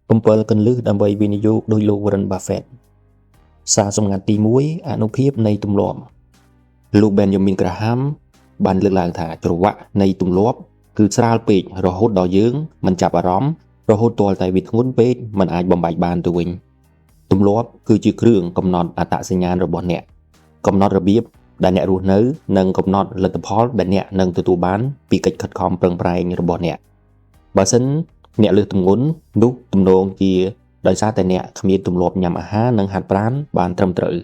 7 គន្លឹះដើម្បីវិនិយោគដោយលោក Warren Buffett សារសម្ងាត់ទី 1 អនុភាពនៃទម្លាប់លោក Benjamin Graham បានលើកឡើងថាច្រវាក់នៃទម្លាប់គឺស្រាលពេករហូតដល់យើងមិនចាប់អារម្មណ៍រហូតទាល់តែវាធ្ងន់ពេកមិនអាចបំបែកបានទៅវិញទម្លាប់គឺជាគ្រឿងកំណត់អត្តសញ្ញាណរបស់អ្នកកំណត់របៀបដែលអ្នករស់នៅនិងកំណត់លទ្ធផលដែលអ្នកនឹងទទួលបានពីកិច្ចខិតខំប្រឹងប្រែងរបស់អ្នកបើសិនអ្នកលើសទម្ងន់នោះទំនងជាដោយសារតែអ្នកគ្មានទម្លាប់ញ៉ាំអាហារនិងហាត់ប្រាណបានត្រឹមត្រូវ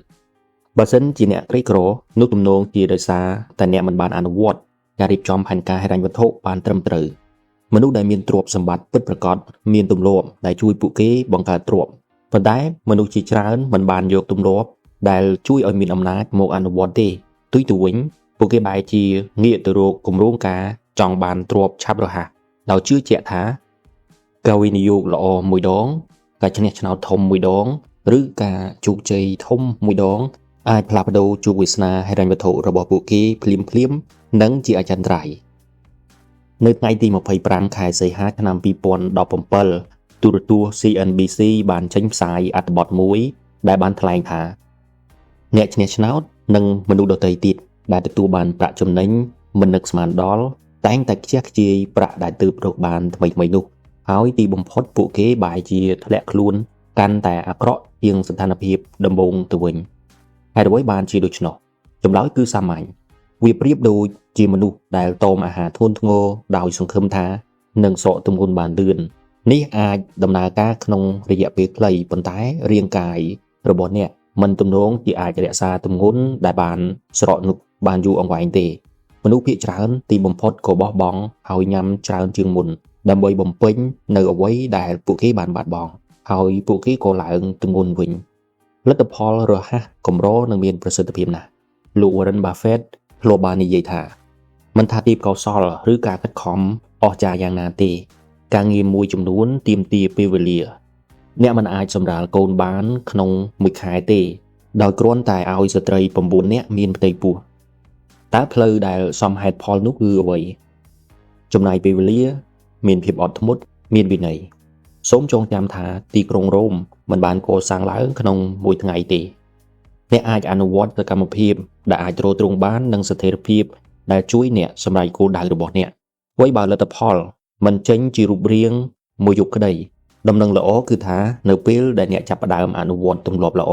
បើសិនជាអ្នកក្រីក្រនោះទំនងជាដោយសារតែអ្នកមិនបានអនុវត្តការរៀបចំផែនការហិរញ្ញវត្ថុបានត្រឹមត្រូវមនុស្សដែលមានទ្រព្យសម្បត្តិពិតប្រាកដមានទម្លាប់ដែលជួយពួកគេបង្កើតទ្រព្យប៉ុន្តែមនុស្សជាច្រើនមិនបានយកទម្លាប់ដែលជួយឲ្យមានអំណាចមកអនុវត្តទេទុយទៅវិញពួកគេបែរជាងាកទៅរកគម្រោងការចង់បានទ្រព្យឆាប់រហ័សដោយជឿជាក់ថាការវិនិយោគល្អមួយដងការឈ្នះឆ្នោតធំមួយដងឬការជោគជ័យធំមួយដងអាចផ្លាស់ប្ដូរជោគវាសនាហិរញ្ញវត្ថុរបស់ពួកគេភ្លាមៗនិងជាអចិន្ត្រៃយ៍នៅថ្ងៃទី25ខែសីហាឆ្នាំ2017ទូរទស្សន៍ CNBC បានចេញផ្សាយអត្ថបទមួយដែលបានថ្លែងថាអ្នកឈ្នះឆ្នោតនិងមនុស្សដទៃទៀតដែលទទួលបានប្រាក់ចំណេញមិននឹកស្មានដល់តែងតែខ្ជះខ្ជាយប្រាក់ដែលទើបរកបានថ្មីនោះហើយទីបំផុតពួកគេបែរជាធ្លាក់ខ្លួនកាន់តែអាក្រក់ជាងស្ថានភាពដំបូងទៅវិញហេតុអ្វីបានជាដូច្នោះចម្លើយគឺសាមញ្ញវាប្រៀបដូចជាមនុស្សដែលតមអាហារធ្ងន់ធ្ងរដោយសង្ឃឹមថានឹងសក់ទម្ងន់បានលឿននេះអាចដំណើរការក្នុងរយៈពេលខ្លីប៉ុន្តែរាងកាយរបស់អ្នកមិនទំនងជាអាចរក្សាទម្ងន់ដែលបានស្រកនោះបានយូរអង្វែងទេមនុស្សភាគច្រើនទីបំផុតក៏បោះបង់ហើយញ៉ាំច្រើនជាងមុនដើម្បីបំពេញនៅអ្វីដែលពួកគេបានបាត់បង់ហើយពួកគេក៏ឡើងទម្ងន់វិញលទ្ធផលរហ័សកម្រនិងមានប្រសិទ្ធភាពណាស់លោក Warren Buffett ធ្លាប់បាននិយាយថាមិនថាទេពកោសល្យឬការខិតខំអស្ចារ្យយ៉ាងណាទេការងារមួយចំនួនទាមទារពេលវេលាអ្នកមិនអាចសម្រាលកូនបានក្នុងមួយខែទេដោយគ្រាន់តែឲ្យស្ត្រី9នាក់មានផ្ទៃពោះតើផ្លូវដែលសមហេតុផលនោះគឺអ្វីចំណាយពេលវេលាមានភាពអត់ធ្មត់មានវិន័យសូមចងចាំថាទីក្រុងរ៉ូមមិនបានកសាងឡើងក្នុងមួយថ្ងៃទេអ្នកអាចអនុវត្តសកម្មភាពដែលអាចទ្រទ្រង់បាននិងស្ថិរភាពដែលជួយអ្នកសម្រេចគោលដៅរបស់អ្នកអ្វីបើលទ្ធផលមិនចេញជារូបរាងមួយយប់ក្តីដំណឹងល្អគឺថានៅពេលដែលអ្នកចាប់ផ្ដើមអនុវត្តទម្លាប់ល្អ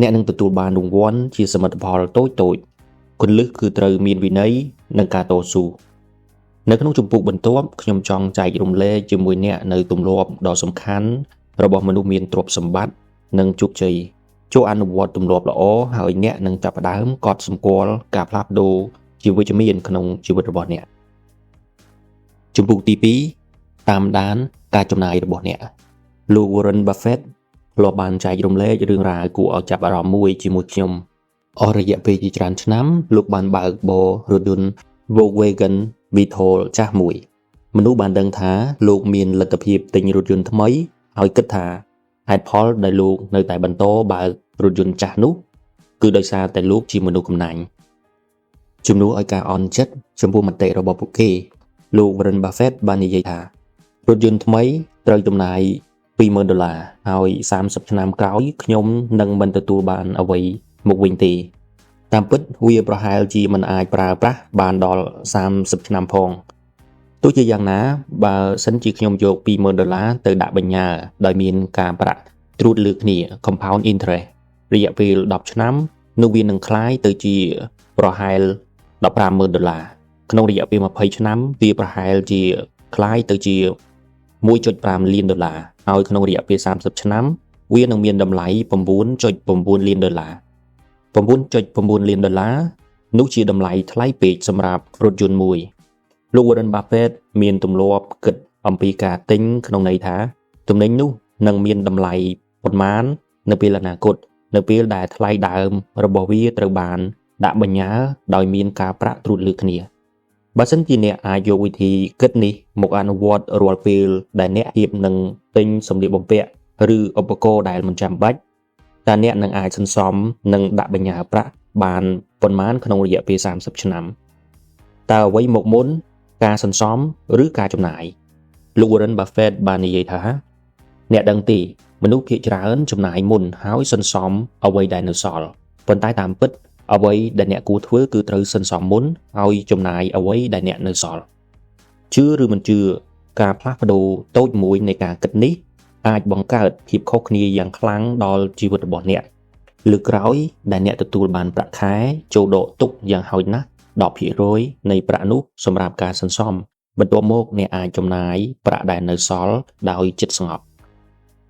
អ្នកនឹងទទួលបានរង្វាន់ជាសមិទ្ធផលតូចៗគន្លឹះគឺត្រូវមានវិន័យនិងការតស៊ូនៅក្នុងជំពូកបន្ទាប់ខ្ញុំចង់ចែករំលែកជាមួយអ្នកនៅទម្លាប់ដ៏សំខាន់របស់មនុស្សមានទ្រព្យសម្បត្តិនិងជោគជ័យចូលអនុវត្តទម្លាប់ល្អហើយអ្នកនឹងចាប់ផ្ដើមកត់សម្គាល់ការផ្លាស់ប្ដូរជាវិជ្ជមានក្នុងជីវិតរបស់អ្នកជំពូកទី2តាមដានការចំណាយរបស់អ្នកលោក Warren Buffett ធ្លាប់បានចែករំលែករឿងរ៉ាវគួរឲ្យចាប់អារម្មណ៍មួយជាមួយខ្ញុំអស់រយៈពេលជាច្រើនឆ្នាំលោកបានបើកបររថយន្ត Volkswagen Beetle ចាស់មួយមនុស្សបានដឹងថាលោកមានលទ្ធភាពទិញរថយន្តថ្មីហើយគិតថាហេតុផលដែលលោកនៅតែបន្តបើករថយន្តចាស់នោះគឺដោយសារតែលោកជាមនុស្សកំណាញ់ជំនួសឲ្យការអន់ចិត្តចំពោះមតិរបស់ពួកគេលោក Warren Buffett បាននិយាយថារថយន្តថ្មីត្រូវចំណាយ$20,000ហើយ30ឆ្នាំក្រោយខ្ញុំនឹងមិនទទួលបានអ្វីមកវិញទេតាមពិតវាប្រហែលជាមិនអាចប្រើប្រាស់បានដល់30ឆ្នាំផងទោះជាយ៉ាងណាបើសិនជាខ្ញុំយក$20,000ទៅដាក់បញ្ញើដោយមានការប្រាក់ត្រួតលើគ្នា compound interest រយៈពេល10ឆ្នាំនោះវានឹងក្លាយទៅជាប្រហែល$15,000ក្នុងរយៈពេល20ឆ្នាំវាប្រហែលជាក្លាយទៅជា$1.5 លានហើយក្នុងរយៈពេល30ឆ្នាំវានឹងមានតម្លៃ$9.9 លាន$9.9 លាននោះជាតម្លៃថ្លៃពេកសម្រាប់រថយន្តមួយលោក Warren Buffett មានទម្លាប់គិតអំពីការទិញក្នុងន័យថាទំនិញនោះនឹងមានតម្លៃប៉ុន្មាននៅពេលអនាគតនៅពេលដែលថ្លៃដើមរបស់វាត្រូវបានដាក់បញ្ញើដោយមានការប្រាក់ត្រួតលើគ្នាបើសិនជាអ្នកអាចយកវិធីគិតនេះមកអនុវត្តរាល់ពេលដែលអ្នកហៀបនឹងទិញសម្លៀកបំពាក់ឬឧបករណ៍ដែលមិនចាំបាច់តើអ្នកនឹងអាចសន្សំនិងដាក់បញ្ញើប្រាក់បានប៉ុន្មានក្នុងរយៈពេល30ឆ្នាំតើអ្វីមកមុនការសន្សំឬការចំណាយលោក Warren Buffett បាននិយាយថា អ្នកដឹងទេមនុស្សភាគច្រើនចំណាយមុនហើយសន្សំអ្វីដែលនៅសល់ប៉ុន្តែតាមពិតអ្វីដែលអ្នកគួរធ្វើគឺត្រូវសន្សំមុនហើយចំណាយអ្វីដែលអ្នកនៅសល់ជឿឬមិនជឿការផ្លាស់ប្ដូរតូចមួយនៃការគិតនេះអាចបង្កើតភាពខុសគ្នាយ៉ាងខ្លាំងដល់ជីវិតរបស់អ្នកលើកក្រោយដែលអ្នកទទួលបានប្រាក់ខែចូលដកទុកយ៉ាងហោចណាស់ 10% នៃប្រាក់នោះសម្រាប់ការសន្សំបន្ទាប់មកអ្នកអាចចំណាយប្រាក់ដែលនៅសល់ដោយចិត្តស្ងប់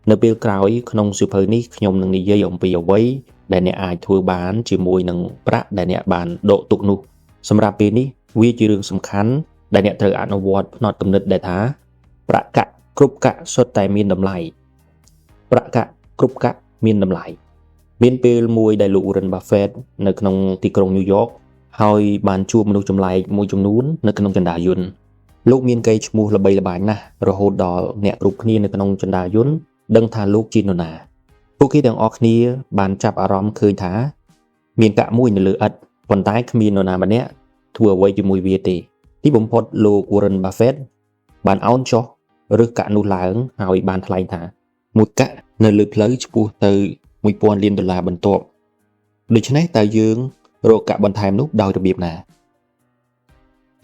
នៅពេលក្រោយក្នុងសៀវភៅនេះខ្ញុំនឹងនិយាយអំពីអ្វីដែលអ្នកអាចធ្វើបានជាមួយនឹងប្រាក់ដែលអ្នកបានដកទុកនោះសម្រាប់ពេលនេះវាជារឿងសំខាន់ដែលអ្នកត្រូវអនុវត្តផ្នត់គំនិតដែលថាប្រាក់កាក់គ្រប់កាក់សុទ្ធតែមានតម្លៃប្រាក់កាក់គ្រប់កាក់មានតម្លៃមានពេលមួយដែលលោក Warren Buffett នៅក្នុងទីក្រុង New York ហើយបានជួបមនុស្សចម្លែកមួយចំនួននៅក្នុងចន្ទាយន្តលោកមានកេរ្តិ៍ឈ្មោះល្បីល្បាញណាស់រហូតដល់អ្នកគ្រប់គ្នានៅក្នុងចន្ទាយន្តដឹងថាលោកជានរណាពួកគេទាំងអស់គ្នាបានចាប់អារម្មណ៍ឃើញថាមានកាក់មួយនៅលើឥដ្ឋប៉ុន្តែគ្មាននរណាម្នាក់ធ្វើអ្វីជាមួយវាទេទីបំផុតលោក Warren Buffett បានអោនចុះរើសកាក់នោះឡើងហើយបានថ្លែងថាមួយកាក់នៅលើផ្លូវឆ្ពោះទៅ$1000 លានបន្ទាប់ដូច្នេះតើយើងរកកាក់បន្ថែមនោះដោយរបៀបណា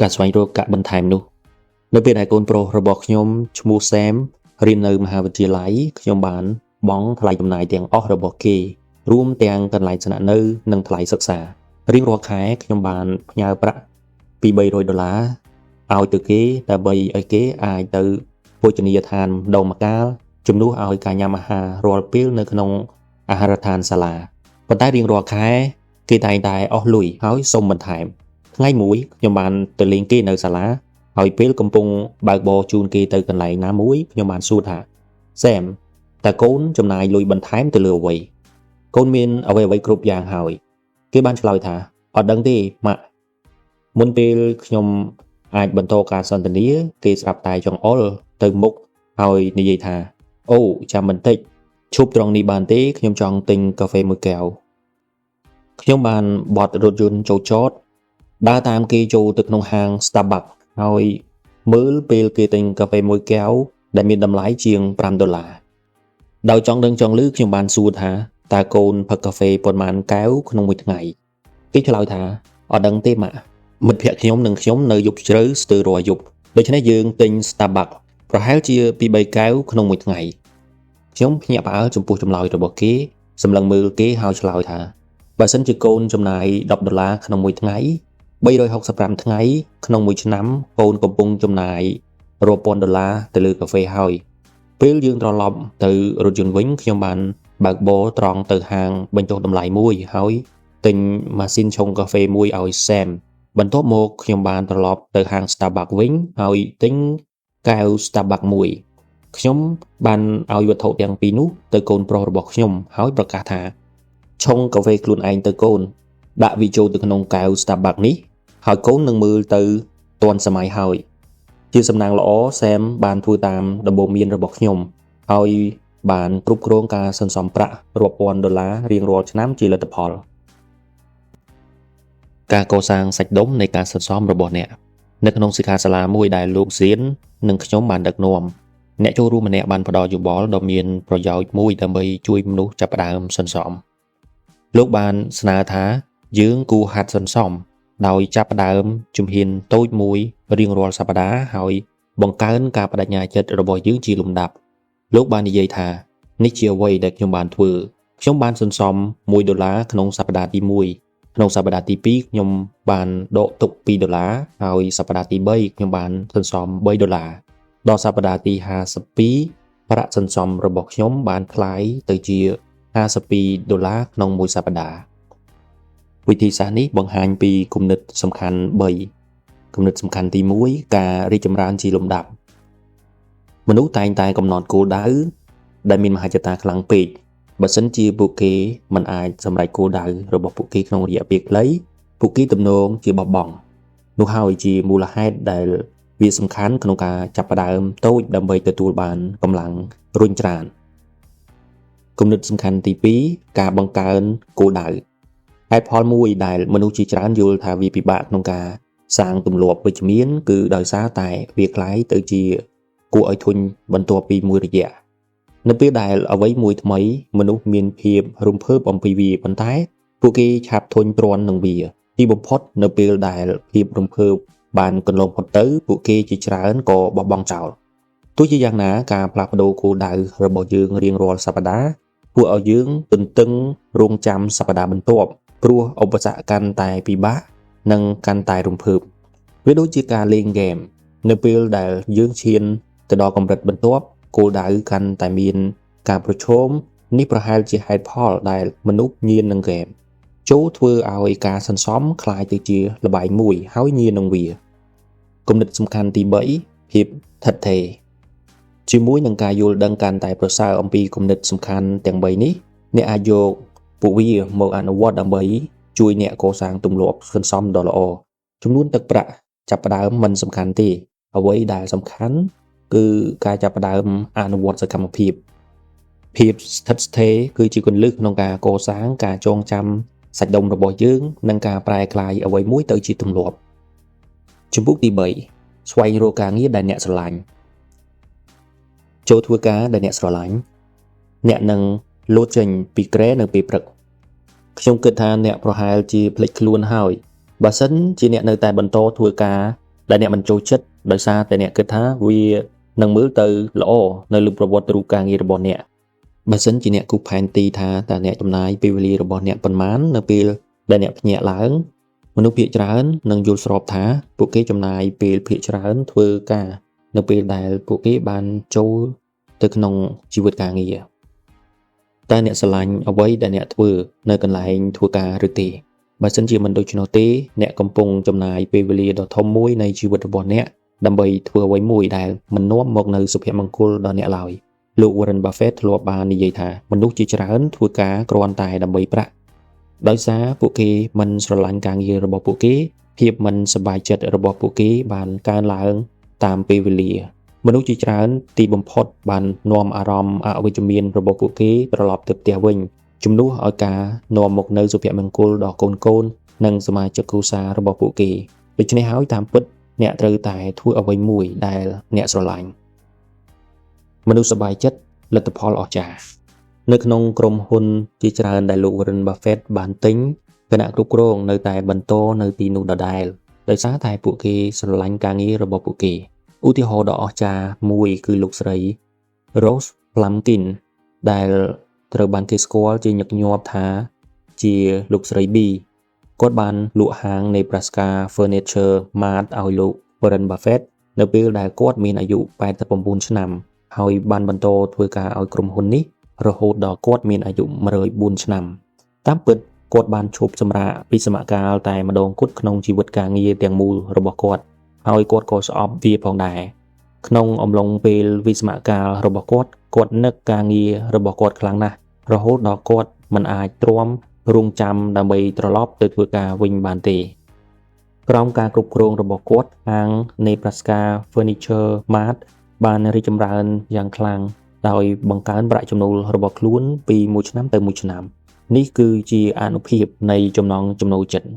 ការស្វែងរកកាក់បន្ថែមនោះនៅពេលដែលកូនប្រុសរបស់ខ្ញុំឈ្មោះ Sam រៀននៅមហាវិទ្យាល័យខ្ញុំបានបង់ថ្លៃចំណាយទាំងអស់របស់គេរួមទាំងកន្លែងស្នាក់នៅនិងថ្លៃសិក្សារៀងរាល់ខែខ្ញុំបានផ្ញើប្រាក់ពី$300ឲ្យទៅគេដើម្បីឲ្យគេអាចទៅភោជនីយដ្ឋានម្ដងម្កាលជំនួសឲ្យការញ៉ាំអាហាររាល់ពេលនៅក្នុងអាហារដ្ឋានសាលាប៉ុន្តែរៀងរាល់ខែគេតែងតែអស់លុយហើយសុំបន្ថែមថ្ងៃមួយខ្ញុំបានទៅលេងគេនៅសាលាហើយពេលកំពុងបើកបរជូនគេទៅកន្លែងណាមួយខ្ញុំបានសួរថា Sam តើកូនចំណាយលុយបន្ថែមទៅលើអ្វីកូនមានអ្វីគ្រប់យ៉ាងហើយគេបានឆ្លើយថាអត់ដឹងទេម៉ាក់មុនពេលខ្ញុំអាចបន្តការសន្ទនាគេស្រាប់តែចង្អុលទៅមុខហើយនិយាយថាអូចាំបន្តិចឈប់ត្រង់នេះបានទេខ្ញុំចង់ទិញកាហ្វេមួយកែវខ្ញុំបានបត់រថយន្តចូលចតដើរតាមគេចូលទៅក្នុងហាង Starbucks ហើយមើលពេលគេទិញកាហ្វេមួយកែវដែលមានតម្លៃជាង$5ដោយចង់ដឹងចង់ឮខ្ញុំបានសួរថាតើកូនផឹកកាហ្វេប៉ុន្មានកែវក្នុងមួយថ្ងៃគេឆ្លើយថាអត់ដឹងទេម៉ាក់មិត្តភក្តិខ្ញុំនិងខ្ញុំនៅយប់ជ្រៅស្ទើររាល់យប់ដូច្នេះយើងទិញ Starbucks ប្រហែលជា2-3កែវក្នុងមួយថ្ងៃខ្ញុំភ្ញាក់ផ្អើលចំពោះចម្លើយរបស់គេសម្លឹងមើលគេហើយឆ្លើយថាបើសិនជាកូនចំណាយ$10ក្នុងមួយថ្ងៃ365ថ្ងៃក្នុងមួយឆ្នាំកូនកំពុងចំណាយរាប់ពាន់$ទៅលើកាហ្វេហើយពេលយើងត្រឡប់ទៅរថយន្តវិញខ្ញុំបានបើកបរត្រង់ទៅហាងបញ្ចុះតម្លៃមួយហើយទិញម៉ាស៊ីនឆុងកាហ្វេមួយឲ្យ Sam បន្ទាប់មកខ្ញុំបានត្រឡប់ទៅហាង Starbucks វិញហើយទិញកែវ Starbucks មួយខ្ញុំបានឲ្យវត្ថុទាំងពីរនោះទៅកូនប្រុសរបស់ខ្ញុំហើយប្រកាសថាឆុងកាហ្វេខ្លួនឯងទៅកូនដាក់វាចូលទៅក្នុងកែវ Starbucks នេះហើយកូននឹងមើលទៅទាន់សម័យហើយជាសំណាងល្អ Sam បានធ្វើតាមដំបូន្មានរបស់ខ្ញុំហើយបានគ្រប់គ្រងការសន្សំប្រាក់រាប់ពាន់$រៀងរាល់ឆ្នាំជាលទ្ធផលការកសាងសាច់ដុំនៃការសន្សំរបស់អ្នកនៅក្នុងសិក្ខាសាលាមួយដែលលោកសៀននិងខ្ញុំបានដឹកនាំអ្នកចូលរួមម្នាក់បានផ្ដល់យោបល់ដ៏មានប្រយោជន៍មួយដើម្បីជួយមនុស្សចាប់ផ្ដើមសន្សំលោកបានស្នើថាយើងគួរហាត់សន្សំដោយចាប់ផ្ដើមជំហានតូចមួយរៀងរាល់សប្តាហ៍ហើយបង្កើនការបដិញ្ញាចិត្តរបស់យើងជាលំដាប់លោកបាននិយាយថានេះជាអ្វីដែលខ្ញុំបានធ្វើខ្ញុំបានសន្សំ$1ក្នុងសប្តាហ៍ទី1ក្នុងសប្តាហ៍ទី2ខ្ញុំបានដកទុក$2ហើយសប្តាហ៍ទី3ខ្ញុំបានសន្សំ$3ដល់សប្តាហ៍ទី52ប្រាក់សន្សំរបស់ខ្ញុំបានក្លាយទៅជា$52ក្នុងមួយសប្តាហ៍វិធីសាស្ត្រនេះបង្ហាញពីគំនិតសំខាន់3គំនិតសំខាន់ទី1ការរីកចម្រើនជាលំដាប់មនុស្សតែងតែកំណត់គោលដៅដែលមានមហិច្ឆតាខ្លាំងពេកបើសិនជាពួកគេមិនអាចសម្រេចគោលដៅរបស់ពួកគេក្នុងរយៈពេលខ្លីពួកគេទំនងជាបោះបង់នោះហើយជាមូលហេតុដែលវាសំខាន់ក្នុងការចាប់ផ្ដើមតូចដើម្បីទទួលបានកម្លាំងរុញច្រានគំនិតសំខាន់ទី2ការបង្កើនគោលដៅហេតុផលមួយដែលមនុស្សជាច្រើនយល់ថាវាពិបាកក្នុងការសាងទម្លាប់វិជ្ជមានគឺដោយសារតែវាคล้ายទៅជាគួរឲ្យធុញបន្ទាប់ពីមួយរយៈ នៅពេលដែលអ្វីមួយថ្មីមនុស្សមានភាពរំភើបអំពីវាប៉ុន្តែពួកគេឆាប់ធុញទ្រាន់នឹងវាទីបំផុតនៅពេលដែលភាពរំភើបបានកន្លងផុតទៅពួកគេជាច្រើនក៏បោះបង់ចោលទោះជាយ៉ាងណាការផ្លាស់ប្ដូរគោលដៅរបស់យើងរៀងរាល់សប្តាហ៍ធ្វើឲ្យយើងទន្ទឹងរង់ចាំសប្តាហ៍បន្ទាប់ព្រោះឧបសគ្គកាន់តែពិបាកនិងកាន់តែរំភើបវាដូចជាការលេងហ្គេមនៅពេលដែលយើងឈានទៅដល់កម្រិតបន្ទាប់គោលដៅកាន់តែមានការប្រឈមនេះប្រហែលជាហេតុផលដែលមនុស្សញៀននឹងហ្គេមចូលធ្វើឲ្យការសន្សំคล้ายទៅជាល្បែងមួយហើយញៀននឹងវាគំនិតសំខាន់ទី3ភាពថិតថេរជាមួយនឹងការយល់ដឹងកាន់តែប្រសើរអំពីគំនិតសំខាន់ទាំង3នេះអ្នកអាចយកពួកវាមកអនុវត្តដើម្បីជួយអ្នកកសាងទម្លាប់សន្សំដ៏ល្អចំនួនទឹកប្រាក់ចាប់ផ្ដើមមិនសំខាន់ទេអ្វីដែលសំខាន់គឺការចាប់ផ្ដើមអនុវត្តសកម្មភាពស្ថិតស្ថេរគឺជាគន្លឹះក្នុងការកសាងការចងចាំសាច់ដុំរបស់យើងនិងការប្រែក្លាយអ្វីមួយទៅជាទម្លាប់ជំពូកទី3ស្វែងរកការងារដែលអ្នកស្រឡាញ់ចូលធ្វើការដែលអ្នកស្រឡាញ់អ្នកនឹងលោតចេញពីគ្រែនៅពេលព្រឹកខ្ញុំគិតថាអ្នកប្រហែលជាភ្លេចខ្លួនហើយបើសិនជាអ្នកនៅតែបន្តធ្វើការដែលអ្នកមិនចូលចិត្តដោយសារតែអ្នកគិតថាវានឹងមើលទៅល្អនៅលើប្រវត្តិរូបការងាររបស់អ្នកបើសិនជាអ្នកគូសផែនទីថាតើអ្នកចំណាយពេលវេលារបស់អ្នកប៉ុន្មាននៅពេលដែលអ្នកភ្ញាក់ឡើងមនុស្សភាគច្រើននឹងយល់ស្របថាពួកគេចំណាយពេលភាគច្រើនធ្វើការនៅពេលដែលពួកគេបានចូលទៅក្នុងជីវិតការងារតើអ្នកស្រឡាញ់អ្វីដែលអ្នកធ្វើនៅកន្លែងធ្វើការឬទេបើសិនជាមិនដូច្នោះទេអ្នកកំពុងចំណាយពេលវេលាដ៏ធំមួយនៃជីវិតរបស់អ្នកដើម្បីធ្វើអ្វីមួយដែលមិននាំមកនូវសុភមង្គលដល់អ្នកឡើយលោក Warren Buffett ធ្លាប់បាននិយាយថាមនុស្សជាច្រើនធ្វើការគ្រាន់តែដើម្បីប្រាក់ដោយសារពួកគេមិនស្រឡាញ់ការងាររបស់ពួកគេភាពមិនសប្បាយចិត្តរបស់ពួកគេបានកើនឡើងតាមពេលវេលាមនុស្សជាច្រើនទីបំផុតបាននាំអារម្មណ៍អវិជ្ជមានរបស់ពួកគេត្រឡប់ទៅផ្ទះវិញជំនួសឲ្យការនាំមកនូវសុភមង្គលដល់កូននិងសមាជិកគ្រួសាររបស់ពួកគេដូច្នេះហើយតាមពិតអ្នកត្រូវតែធ្វើអ្វីមួយដែលអ្នកស្រឡាញ់មនុស្សសប្បាយចិត្តលទ្ធផលអស្ចារ្យនៅក្នុងក្រុមហ៊ុនជាច្រើនដែលលោក Warren Buffett បានទិញគណៈគ្រប់គ្រងនៅតែបន្តនៅទីនោះដដែលដោយសារតែពួកគេស្រឡាញ់ការងាររបស់ពួកគេឧទាហរណ៍ដ៏អស្ចារ្យមួយគឺលោកស្រី Rose Plumkin ដែលត្រូវបានគេស្គាល់ជាញឹកញាប់ថាជាលោកស្រី B គាត់បានលក់ហាង Nebraska Furniture Mart ឲ្យលោក Warren Buffett នៅពេលដែលគាត់មានអាយុ89ឆ្នាំហើយបានបន្តធ្វើការឲ្យក្រុមហ៊ុននេះរហូតដល់គាត់មានអាយុ104ឆ្នាំតាមពិតគាត់បានឈប់សម្រាកពីសមកាលតែម្ដងគត់ក្នុងជីវិតការងារទាំងមូលរបស់គាត់ហើយគាត់ក៏ស្អប់វាផងដែរក្នុងអំឡុងពេលវិស្សមកាលរបស់គាត់នឹកការងាររបស់គាត់ខ្លាំងណាស់រហូតដល់គាត់មិនអាចទ្រាំរង់ចាំដើម្បីត្រឡប់ទៅធ្វើការវិញបានទេក្រោមការគ្រប់គ្រងរបស់គាត់ហាង Nebraska Furniture Mart បានរីកចម្រើនយ៉ាងខ្លាំងដោយបង្កើនប្រាក់ចំណូលរបស់ខ្លួនពីមួយឆ្នាំទៅមួយឆ្នាំនេះគឺជាអានុភាពនៃចំណង់ចំណូលចិត្ត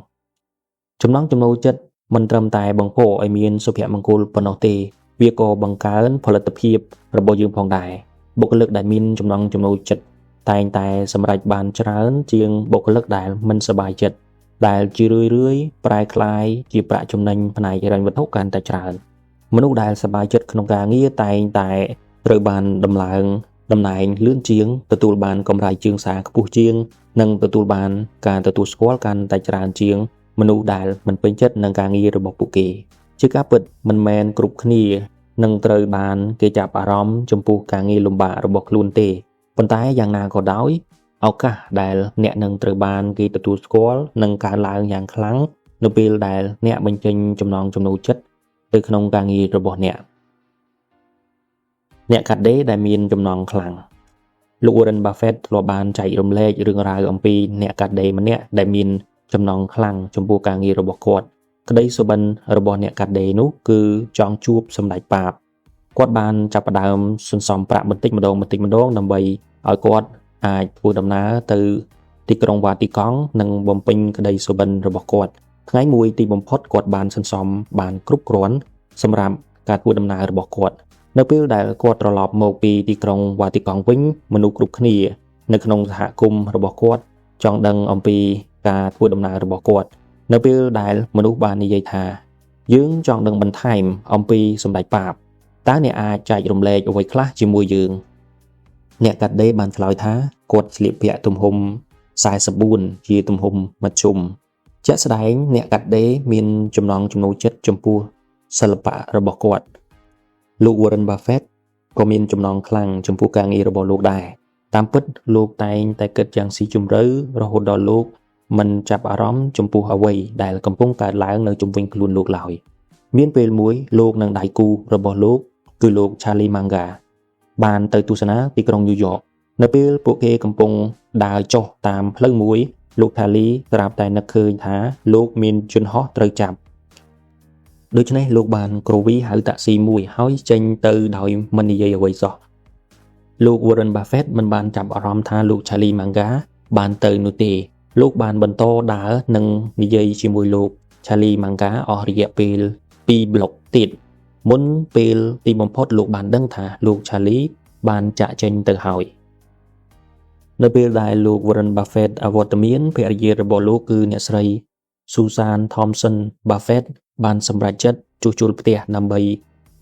មិនត្រឹមតែបង្កឲ្យមានសុភមង្គលប៉ុណ្ណោះទេវាក៏បង្កើនផលិតភាពរបស់យើងផងដែរបុគ្គលិកដែលមានចំណង់ចំណូលចិត្តតែងតែសម្រេចបានច្រើនជាងបុគ្គលិកដែលមិនសប្បាយចិត្តដែលជារឿយៗប្រែក្លាយជាប្រាក់ចំណេញផ្នែកហិរញ្ញវត្ថុកាន់តែច្រើនមនុស្សដែលសប្បាយចិត្តក្នុងការងារតែងតែត្រូវបានដំឡើងតំណែងលឿនជាងទទួលបានកម្រៃជើងសារខ្ពស់ជាងនិងទទួលបានការទទួលស្គាល់កាន់តែច្រើនជាងមនុស្សដែលមិនពេញចិត្តនឹងការងាររបស់ពួកគេជាការពិតមិនមែនគ្រប់គ្នានឹងត្រូវបានគេចាប់អារម្មណ៍ចំពោះការងារលំបាករបស់ខ្លួនទេប៉ុន្តែយ៉ាងណាក៏ដោយឱកាសដែលអ្នកនឹងត្រូវបានគេទទួលស្គាល់នឹងកើនឡើងយ៉ាងខ្លាំងនៅពេលដែលអ្នកបញ្ចេញចំណង់ចំណូលចិត្តទៅក្នុងការងាររបស់អ្នកកាត់ដេរដែលមានចំណង់ខ្លាំងលោក Warren Buffett ធ្លាប់បានចែករំលែករឿងរ៉ាវអំពីអ្នកកាត់ដេរម្នាក់ដែលមានចំណង់ខ្លាំងចំពោះការងាររបស់គាត់ក្តីសុបិនរបស់អ្នកកាត់ដេរនោះគឺចង់ជួបសម្ដេចប៉ាបគាត់បានចាប់ផ្ដើមសន្សំប្រាក់បន្តិចម្ដងដើម្បីឲ្យគាត់អាចធ្វើដំណើរទៅទីក្រុងវ៉ាទីកង់និងបំពេញក្តីសុបិនរបស់គាត់ថ្ងៃមួយទីបំផុតគាត់បានសន្សំបានគ្រប់គ្រាន់សម្រាប់ការធ្វើដំណើររបស់គាត់ នៅពេលដែលគាត់ត្រឡប់មកពីទីក្រុងវ៉ាទីកង់វិញមនុស្សគ្រប់គ្នានៅក្នុងសហគមន៍របស់គាត់ចង់ដឹងអំពីការធ្វើដំណើររបស់គាត់នៅពេលដែលមនុស្សបាននិយាយថាយើងចង់ដឹងបន្ថែមអំពីសម្ដេចប៉ាបតើអ្នកអាចចែករំលែកអ្វីខ្លះជាមួយយើងអ្នកកាត់ដេរបានឆ្លើយថាគាត់ស្លៀកពាក់ទំហំ44ជាទំហំមធ្យមជាក់ស្ដែងអ្នកកាត់ដេរមានចំណង់ចំណូលចិត្តចំពោះសិល្បៈរបស់គាត់លោក Warren Buffett ក៏មានចំណងខ្លាំងចំពោះការងាររបស់លោកដែរតាមពិតលោកតែងតែគិតយ៉ាងស៊ីជម្រៅរហូតដល់លោកមិនចាប់អារម្មណ៍ចំពោះអ្វីដែលកំពុងកើតឡើងនៅជុំវិញខ្លួនលោកឡើយមានពេលមួយលោកនិងដៃគូរបស់លោកគឺលោក Charlie Munger បានទៅទស្សនាទីក្រុងញូវយ៉កនៅពេលពួកគេកំពុងដើរចុះតាមផ្លូវមួយលោក Charlie ស្រាប់តែនឹកឃើញថាលោកមានយន្តហោះត្រូវចាប់ដូច្នេះលោកបានគ្រវីហៅតាក់ស៊ីមួយហើយចេញទៅដោយមិននិយាយអ្វីសោះលោក Warren Buffett មិនបានចាប់អារម្មណ៍ថាលោក Charlie Munger បានទៅនោះទេលោកបានបន្តដើរនិងនិយាយជាមួយលោក Charlie Munger អស់រយៈពេល2ប្លុកទៀតមុនពេលទីបំផុតលោកបានដឹងថាលោក Charlie បានចាក់ចេញទៅហើយនៅពេលដែលលោក Warren Buffett អវត្តមានភរិយារបស់លោកគឺអ្នកស្រី Susan Thompson Buffett បានសម្រេចចិត្តជួសជុលផ្ទះដើម្បី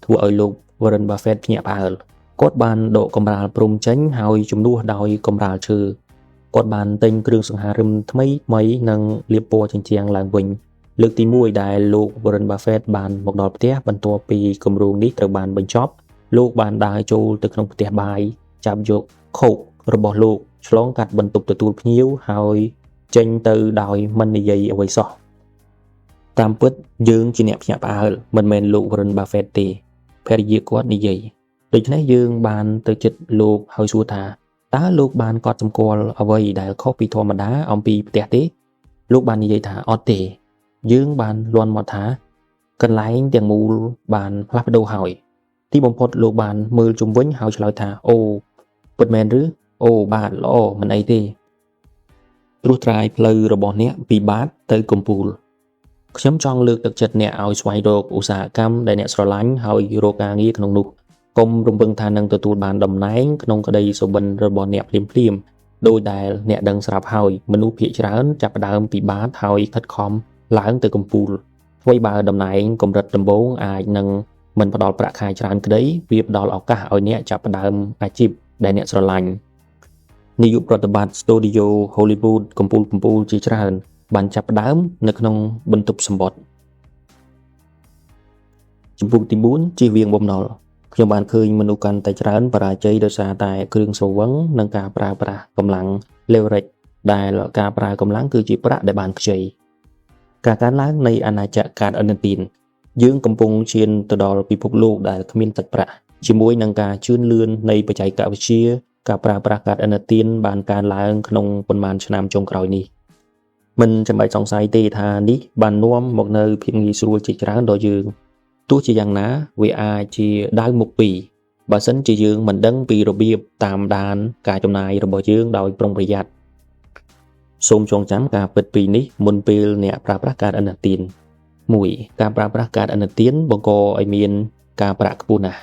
ធ្វើឲ្យលោក Warren Buffett ភ្ញាក់ផ្អើលគាត់បានដកកម្រាលព្រំចេញហើយជំនួសដោយកម្រាលឈើគាត់បានទិញគ្រឿងសង្ហារិមថ្មីនិងលាបពណ៌ជញ្ជាំងឡើងវិញលើកទី1ដែលលោក Warren Buffett បានមកដល់ផ្ទះបន្ទាប់ពីគម្រោងនេះត្រូវបានបញ្ចប់លោកបានដើរចូលទៅក្នុងផ្ទះបាយចាប់យកខោករបស់លោកឆ្លងកាត់បន្ទប់ទទួលភ្ញៀវហើយចេញទៅដោយមិននិយាយអ្វីសោះតាមពិតយើងជាអ្នកភ្ញាក់ផ្អើលមិនមែនលោក Warren Buffett ទេភរិយាគាត់និយាយដូច្នេះយើងបានទៅជិតលោកហើយសួរថាតើលោកបានកត់សម្គាល់អ្វីដែលខុសពីធម្មតាអំពីផ្ទះទេលោកបាននិយាយថាអត់ទេយើងបានលាន់មកថាកន្លែងទាំងមូលបានផ្លាស់ប្ដូរហើយទីបំផុតលោកបានមើលជុំវិញហើយឆ្លើយថាអូពិតមែនឬអូបាទល្អមិនអីទេត្រួសត្រាយផ្លូវរបស់អ្នកពីបាតទៅកំពូលខ្ញុំចង់លើកទឹកចិត្តអ្នកឲ្យស្វែងរកឧស្សាហកម្មដែលអ្នកស្រឡាញ់ហើយរកការងារក្នុងនោះកុំរំពឹងថានឹងទទួលបានតំណែងក្នុងក្តីសុបិនរបស់អ្នកភ្លាមដោយដែលអ្នកដឹងស្រាប់ហើយមនុស្សភាគច្រើនចាប់ផ្ដើមពីបាតហើយខិតខំឡើងទៅកំពូលអ្វីបើតំណែងកម្រិតដំបូងអាចនឹងមិនផ្ដល់ប្រាក់ខែច្រើនក្តីវាផ្ដល់ឱកាសឲ្យអ្នកចាប់ផ្ដើមអាជីពដែលអ្នកស្រឡាញ់នាយកប្រតិបត្តិស្ទូឌីយោ Hollywood កំពូលជាច្រើនបានចាប់ផ្ដើមនៅក្នុងបន្ទប់សម្បត្តិជំពូកទី4ជៀសវាងបំណុលខ្ញុំបានឃើញមនុស្សកាន់តែច្រើនបរាជ័យដោយសារតែគ្រឿងស្រវឹងនិងការប្រើប្រាស់កម្លាំង leverage ដែលការប្រើកម្លាំងគឺជាប្រាក់ដែលបានខ្ចីការកើនឡើងនៃអាណាចក្រកាតឥណទានយើងកំពុងឈានទៅដល់ពិភពលោកដែលគ្មានទឹកប្រាក់ជាមួយនឹងការជឿនលឿននៃបច្ចេកវិទ្យាការប្រើប្រាស់កាតឥណទានបានកើនឡើងក្នុងប៉ុន្មានឆ្នាំចុងក្រោយនេះមិនចាំបាច់សង្ស័យទេថានេះបាននាំមកនៅភាពងាយស្រួលជាច្រើនដល់យើងទោះជាយ៉ាងណាវាអាចជាដាវមុខពីរបើសិនជាយើងមិនដឹងពីរបៀបតាមដានការចំណាយរបស់យើងដោយប្រុងប្រយ័ត្នសូមចងចាំការពិតពីរនេះមុនពេលអ្នកប្រើប្រាស់កាតឥណទាន 1. ការប្រើប្រាស់កាតឥណទានបង្កឲ្យមានការប្រាក់ខ្ពស់ណាស់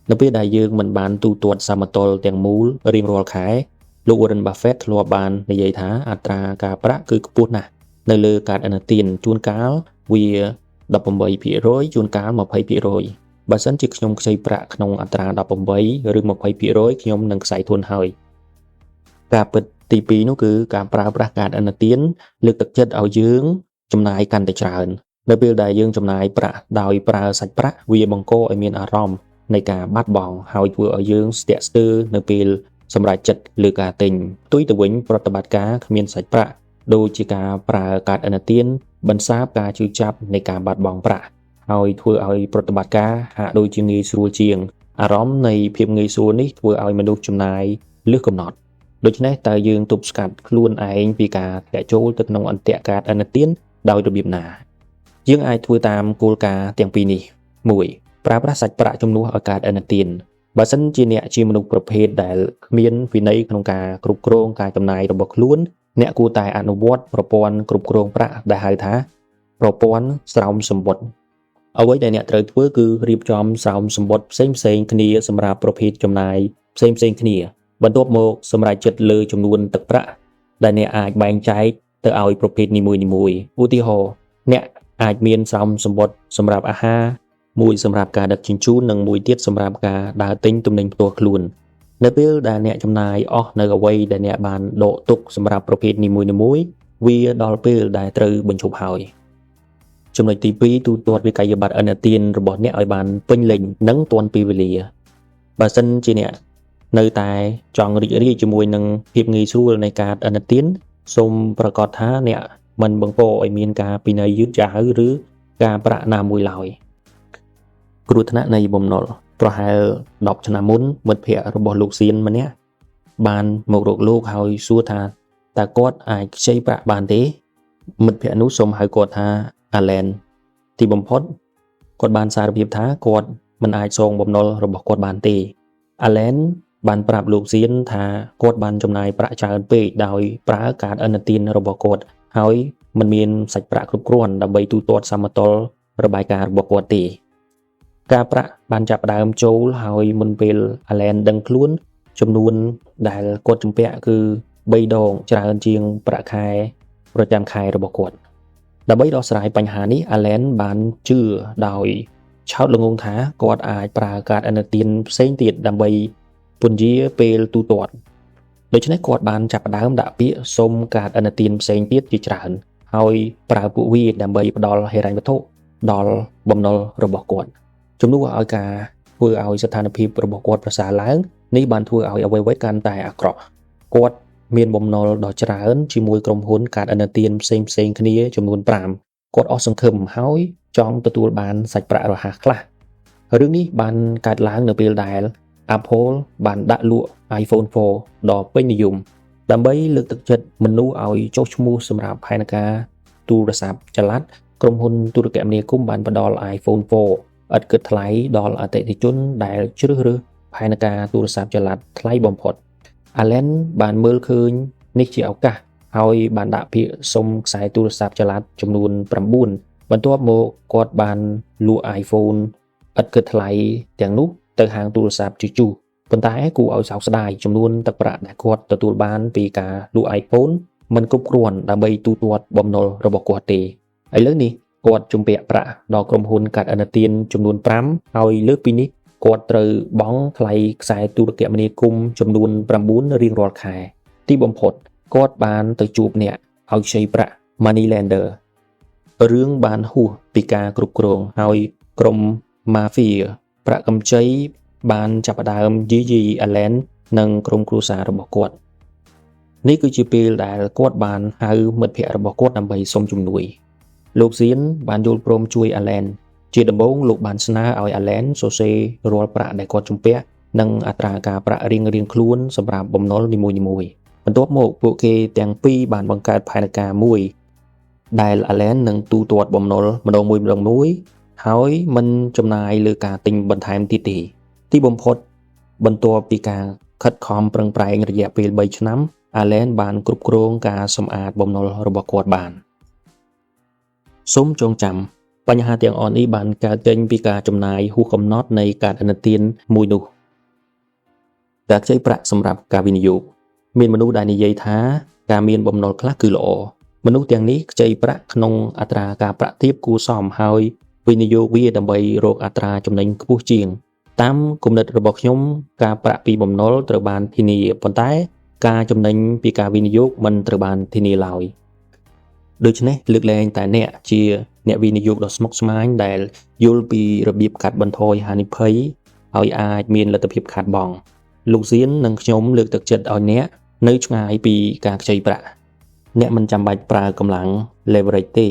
នៅពេលដែលយើងមិនបានទូទាត់សមតុល្យទាំងមូលរៀងរាល់ខែលោក Warren Buffett ធ្លាប់បាននិយាយថាអត្រាការប្រាក់គឺខ្ពស់ណាស់នៅលើកាតឥណទានជួនកាលវា 18% ជួនកាល 20% បើសិនជាខ្ញុំខ្ចីប្រាក់ក្នុងអត្រា 18 ឬ 20% ខ្ញុំនឹងខ្សែធនហើយការពិតទី2នោះគឺការប្រើប្រាស់កាតឥណទានលើកទឹកចិត្តឲ្យយើងចំណាយកាន់តែច្រើននៅពេលដែលយើងចំណាយប្រាក់ដោយប្រើសាច់ប្រាក់វាបង្កឲ្យមានអារម្មណ៍នៃការបាត់បង់ហើយធ្វើឲ្យយើងស្ទាក់ស្ទើរនៅពេលសម្រេចចិត្តលើការទិញផ្ទុយទៅវិញប្រតិបត្តិការគ្មានសាច់ប្រាក់ដូចជាការប្រើកាតឥណទានបន្សាបការជឿចាប់នៃការបាត់បង់ប្រាក់ហើយធ្វើឲ្យប្រតិបត្តិការហាក់ដូចជាងាយស្រួលជាងអារម្មណ៍នៃភាពងាយស្រួលនេះធ្វើឲ្យមនុស្សចំណាយលើសកំណត់ដូច្នេះតើយើងទប់ស្កាត់ខ្លួនឯងពីការធ្លាក់ចូលទៅក្នុងអន្ទាក់កាតឥណទានដោយរបៀបណាយើងអាចធ្វើតាមគោលការណ៍ទាំងពីរនេះ 1. ប្រើប្រាស់សាច់ប្រាក់ជំនួសឲ្យកាតឥណទានបើសិនជាអ្នកជាមនុស្សប្រភេទដែលគ្មានវិន័យក្នុងការគ្រប់គ្រងការចំណាយរបស់ខ្លួនអ្នកគួរតែអនុវត្តប្រព័ន្ធគ្រប់គ្រងប្រាក់ដែលហៅថាប្រព័ន្ធស្រោមសំបុត្រ អ្វីដែលអ្នកត្រូវធ្វើគឺរៀបចំស្រោមសម្បត្តិផ្សេងៗគ្នាសម្រាប់ប្រភេទចំណាយផ្សេងៗគ្នាបន្ទាប់មកសម្រេចចិត្តលើចំនួនទឹកប្រាក់ដែលអ្នកអាចបែងចែកទៅឲ្យប្រភេទនីមួយៗឧទាហរណ៍អ្នកអាចមានស្រោមសម្បត្តិសម្រាប់អាហារមួយសម្រាប់ការដឹកជញ្ជូននិងមួយទៀតសម្រាប់ការដើរទិញទំនិញផ្ទាល់ខ្លួននៅពេលដែលអ្នកចំណាយអស់នៅអ្វីដែលអ្នកបានដកទុកសម្រាប់ប្រភេទនីមួយៗវាដល់ពេលដែលត្រូវបញ្ឈប់ហើយចំណុចទី2ទូទាត់វិក័យប័ត្រឥណទានរបស់អ្នកឲ្យបានពេញលេញនិងទាន់ពេលវេលាបើសិនជាអ្នកនៅតែចង់រីករាយជាមួយនឹងភាពងាយស្រួលនៃការឥណទានសូមប្រាកដថាអ្នកមិនបង្កឲ្យមានការពិន័យយឺតយ៉ាវឬការប្រាក់ណាមួយឡើយគ្រោះថ្នាក់នៃបំណុលប្រហែល10ឆ្នាំមុនមិត្តភ័ក្តិរបស់លោកសៀនម្នាក់បានមករកលោកហើយសួរថាតើគាត់អាចខ្ចីប្រាក់បានទេមិត្តភ័ក្តិនោះសូមហៅគាត់ថាអាឡែនទីបំផុតគាត់បានសារភាពថាគាត់មិនអាចសងបំណុលរបស់គាត់បានទេអាឡែនបានប្រាប់លោកសៀនថាគាត់បានចំណាយប្រាក់ច្រើនពេកដោយប្រើកាតឥណទានរបស់គាត់ហើយមិនមានសាច់ប្រាក់គ្រប់គ្រាន់ដើម្បីទូទាត់សមតុល្យរបាយការណ៍របស់គាត់ទេការប្រាក់បានចាប់ផ្ដើមចូលហើយមុនពេលអាឡែនដឹងខ្លួនចំនួនដែលគាត់ជំពាក់គឺ3ដងច្រើនជាងប្រាក់ខែប្រចាំខែរបស់គាត់ដើម្បីដោះស្រាយបញ្ហានេះអាឡែនបានជឿដោយឆោតល្ងងថាគាត់អាចប្រើកាតឥណទានផ្សេងទៀតដើម្បីពន្យាពេលទូទាត់ដូច្នេះគាត់បានចាប់ផ្ដើមដាក់ពាក្យសុំកាតឥណទានផ្សេងទៀតជាច្រើនហើយប្រើពួកវាដើម្បីផ្ដល់ហិរញ្ញវត្ថុដល់បំណុលរបស់គាត់ជំនួសឲ្យការធ្វើឲ្យស្ថានភាពរបស់គាត់ប្រសើរឡើងនេះបានធ្វើឲ្យអ្វីៗកាន់តែអាក្រក់គាត់មានបំណុលដ៏ច្រើនជាមួយក្រុមហ៊ុនកាតឥណទានផ្សេងៗគ្នាចំនួន5គាត់អស់សង្ឃឹមហើយចង់ទទួលបានសាច់ប្រាក់រហ័សខ្លះរឿងនេះបានកើតឡើងនៅពេលដែល Apple បានដាក់លក់ iPhone 4ដ៏ពេញនិយមដើម្បីលើកទឹកចិត្តមនុស្សឲ្យចុះឈ្មោះសម្រាប់ផែនការទូរស័ព្ទចល័តក្រុមហ៊ុនទូរគមនាគមន៍បានផ្ដល់ iPhone 4ឥតគិតថ្លៃដល់អតិថិជនដែលជ្រើសរើសផែនការទូរស័ព្ទចល័តថ្លៃបំផុត Allen បានមើលឃើញនេះជាឱកាសហើយបានដាក់ពាក្យសុំខ្សែទូរស័ព្ទចល័តចំនួន9បន្ទាប់មកគាត់បានលក់ iPhone ឥតគិតថ្លៃទាំងនោះទៅហាងទូរស័ព្ទជជុះប៉ុន្តែគួរឲ្យសោកស្ដាយចំនួនទឹកប្រាក់ដែលគាត់ទទួលបានពីការលក់ iPhone មិនគ្រប់គ្រាន់ដើម្បីទូទាត់បំណុលរបស់គាត់ទេឥឡូវនេះគាត់ជំពាក់ប្រាក់ដល់ក្រុមហ៊ុនកាតឥណទានចំនួន5ហើយលើសពីនេះគាត់ត្រូវបង់ថ្លៃខ្សែទូរគមនាគមន៍ចំនួន9រៀងរាល់ខែទីបំផុតគាត់បានទៅជួបអ្នកឲ្យខ្ចីប្រាក់ Money Lender រឿងបានហួសពីការគ្រប់គ្រងហើយក្រុម Mafia ប្រាក់កម្ចីបានចាប់ផ្ដើមយាយី Allen និងក្រុមគ្រួសាររបស់គាត់នេះគឺជាពេលដែលគាត់បានហៅមិត្តភ័ក្តិរបស់គាត់ដើម្បីសុំជំនួយលោកសៀនបានយល់ព្រមជួយ Allen ជាដំបូងលោកបានស្នើឲ្យ Allen សរសេររាល់ប្រាក់ដែលគាត់ជំពាក់និងអត្រាការប្រាក់រៀងៗខ្លួនសម្រាប់បំណុលនីមួយៗបន្ទាប់មកពួកគេទាំងពីរបានបង្កើតផែនការមួយដែល Allen នឹងទូទាត់បំណុលម្ដងមួយហើយមិនចំណាយលើការទិញបន្ថែមទៀតទេទីបំផុតបន្ទាប់ពីការខិតខំប្រឹងប្រែងរយៈពេល3ឆ្នាំ Allen បានគ្រប់គ្រងការសម្អាតបំណុលរបស់គាត់បានសូមចងចាំបញ្ហាទាំងអស់នេះបានកើតចេញពីការចំណាយហួសកំណត់នៃកាតឥណទានមួយនោះការខ្ចីប្រាក់សម្រាប់ការវិនិយោគមានមនុស្សដែលនិយាយថាការមានបំណុលខ្លះគឺល្អមនុស្សទាំងនេះខ្ចីប្រាក់ក្នុងអត្រាការប្រាក់ទាបគួរសមហើយវិនិយោគវាដើម្បីរកអត្រាចំណេញខ្ពស់ជាងតាមគំនិតរបស់ខ្ញុំការប្រាក់ពីបំណុលត្រូវបានធានាប៉ុន្តែការចំណេញពីការវិនិយោគមិនត្រូវបានធានាឡើយដូច្នេះលើកលែងតែអ្នកជាអ្នកវិនិយោគដ៏ស្មុគស្មាញដែលយល់ពីរបៀបកាត់បន្ថយហានិភ័យហើយអាចមានលទ្ធភាពខាតបង់លោកសៀននិងខ្ញុំលើកទឹកចិត្តឲ្យអ្នកនៅឆ្ងាយពីការខ្ចីប្រាក់អ្នកមិនចាំបាច់ប្រើកម្លាំង leverage ទេ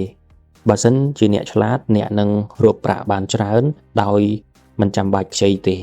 បើសិនជាអ្នកឆ្លាតអ្នកនឹងរកប្រាក់បានច្រើនដោយមិនចាំបាច់ខ្ចីទេ